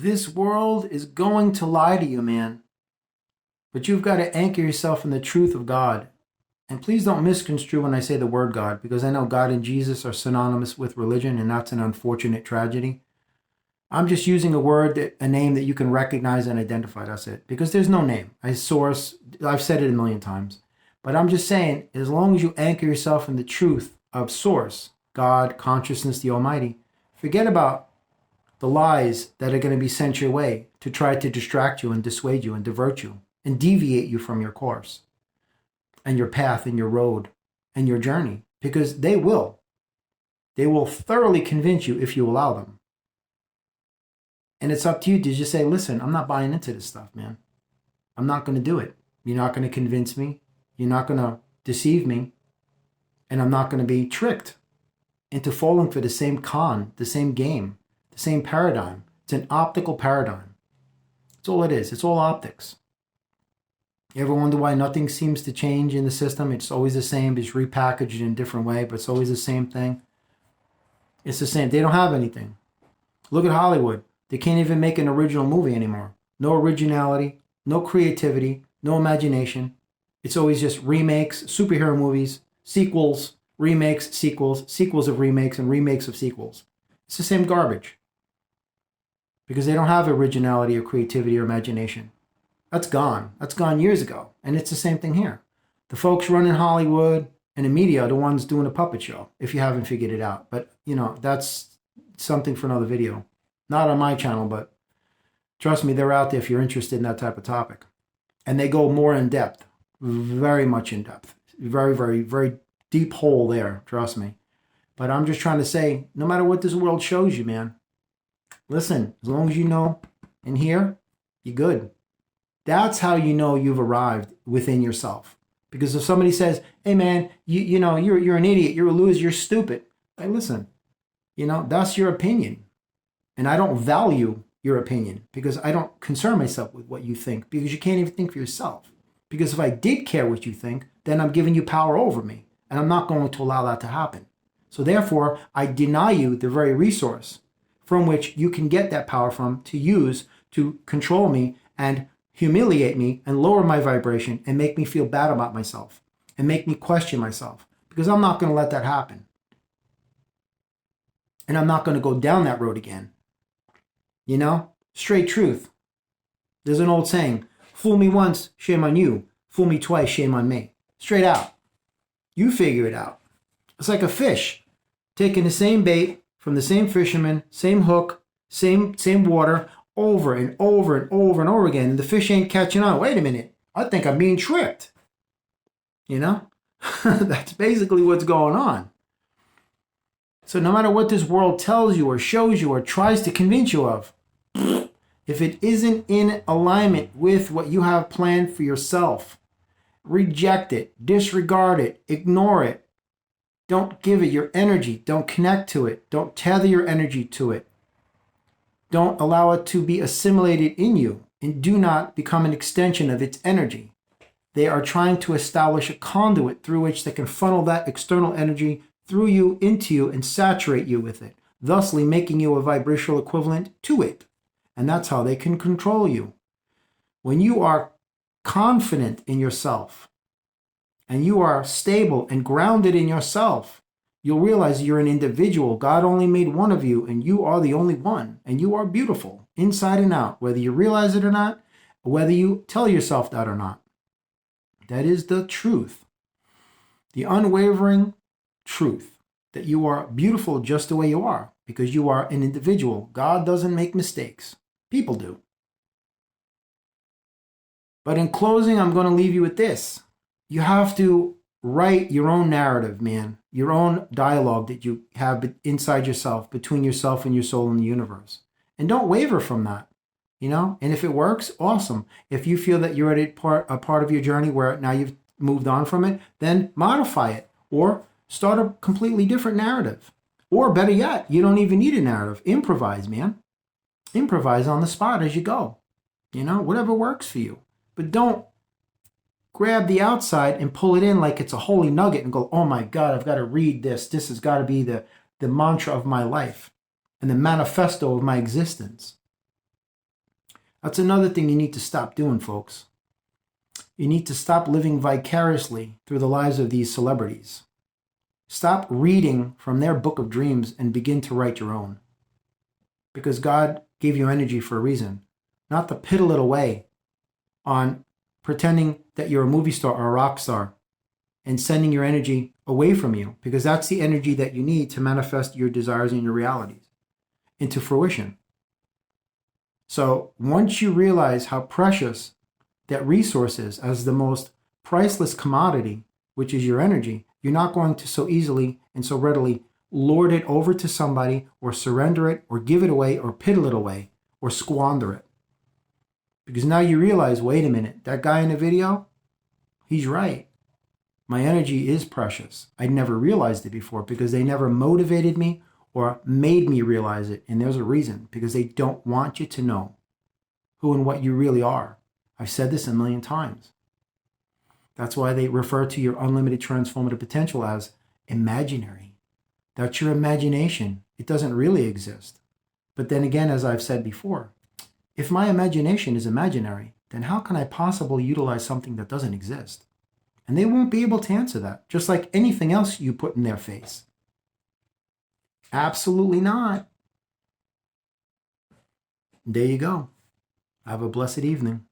This world is going to lie to you, man. But you've got to anchor yourself in the truth of God. And please don't misconstrue when I say the word God, because I know God and Jesus are synonymous with religion, and that's an unfortunate tragedy. I'm just using a name that you can recognize and identify. That's it. Because there's no name. I've said it a million times. But I'm just saying, as long as you anchor yourself in the truth of source, God, consciousness, the Almighty, forget about the lies that are going to be sent your way to try to distract you and dissuade you and divert you and deviate you from your course and your path and your road and your journey. Because they will. They will thoroughly convince you if you allow them. And it's up to you to just say, listen, I'm not buying into this stuff, man. I'm not going to do it. You're not going to convince me. You're not going to deceive me. And I'm not going to be tricked into falling for the same con, the same game, the same paradigm. It's an optical paradigm. That's all it is. It's all optics. You ever wonder why nothing seems to change in the system? It's always the same. It's repackaged in a different way, but it's always the same thing. It's the same. They don't have anything. Look at Hollywood. They can't even make an original movie anymore. No originality, no creativity, no imagination. It's always just remakes, superhero movies, sequels, remakes, sequels of remakes, and remakes of sequels. It's the same garbage. Because they don't have originality or creativity or imagination. That's gone. That's gone years ago. And it's the same thing here. The folks running Hollywood and the media are the ones doing a puppet show, if you haven't figured it out. But, that's something for another video. Not on my channel, but trust me, they're out there if you're interested in that type of topic. And they go more in depth, very much in depth. Very, very, very deep hole there, trust me. But I'm just trying to say, no matter what this world shows you, man, listen, as long as you know and hear, you're good. That's how you know you've arrived within yourself. Because if somebody says, hey man, you're an idiot, you're a loser, you're stupid. Hey, listen, that's your opinion. And I don't value your opinion because I don't concern myself with what you think, because you can't even think for yourself. Because if I did care what you think, then I'm giving you power over me. And I'm not going to allow that to happen. So therefore, I deny you the very resource from which you can get that power from to use to control me and humiliate me and lower my vibration and make me feel bad about myself and make me question myself. Because I'm not going to let that happen. And I'm not going to go down that road again. Straight truth. There's an old saying, fool me once, shame on you. Fool me twice, shame on me. Straight out. You figure it out. It's like a fish taking the same bait from the same fisherman, same hook, same water, over and over and over and over again. And the fish ain't catching on. Wait a minute. I think I'm being tricked. That's basically what's going on. So no matter what this world tells you or shows you or tries to convince you of, if it isn't in alignment with what you have planned for yourself, reject it, disregard it, ignore it. Don't give it your energy. Don't connect to it. Don't tether your energy to it. Don't allow it to be assimilated in you, and do not become an extension of its energy. They are trying to establish a conduit through which they can funnel that external energy through you, into you, and saturate you with it, thusly making you a vibrational equivalent to it. And that's how they can control you. When you are confident in yourself and you are stable and grounded in yourself, you'll realize you're an individual. God only made one of you, and you are the only one. And you are beautiful inside and out, whether you realize it or not, or whether you tell yourself that or not. That is the truth. The unwavering truth that you are beautiful just the way you are, because you are an individual. God doesn't make mistakes. People do. But in closing, I'm going to leave you with this. You have to write your own narrative, man. Your own dialogue that you have inside yourself, between yourself and your soul and the universe. And don't waver from that. And if it works, awesome. If you feel that you're at a part of your journey where now you've moved on from it, then modify it or start a completely different narrative. Or better yet, you don't even need a narrative. Improvise, man. Improvise on the spot as you go. Whatever works for you. But don't grab the outside and pull it in like it's a holy nugget and go, oh my God, I've got to read this. This has got to be the mantra of my life and the manifesto of my existence. That's another thing you need to stop doing, folks. You need to stop living vicariously through the lives of these celebrities. Stop reading from their book of dreams and begin to write your own. Because God gave you energy for a reason, not to piddle it away on pretending that you're a movie star or a rock star and sending your energy away from you, because that's the energy that you need to manifest your desires and your realities into fruition. So once you realize how precious that resource is as the most priceless commodity, which is your energy, you're not going to so easily and so readily lord it over to somebody or surrender it or give it away or piddle it away or squander it. Because now you realize, wait a minute, that guy in the video, he's right. My energy is precious. I'd never realized it before because they never motivated me or made me realize it. And there's a reason, because they don't want you to know who and what you really are. I've said this a million times. That's why they refer to your unlimited transformative potential as imaginary. That's your imagination. It doesn't really exist. But then again, as I've said before, if my imagination is imaginary, then how can I possibly utilize something that doesn't exist? And they won't be able to answer that, just like anything else you put in their face. Absolutely not. There you go. Have a blessed evening.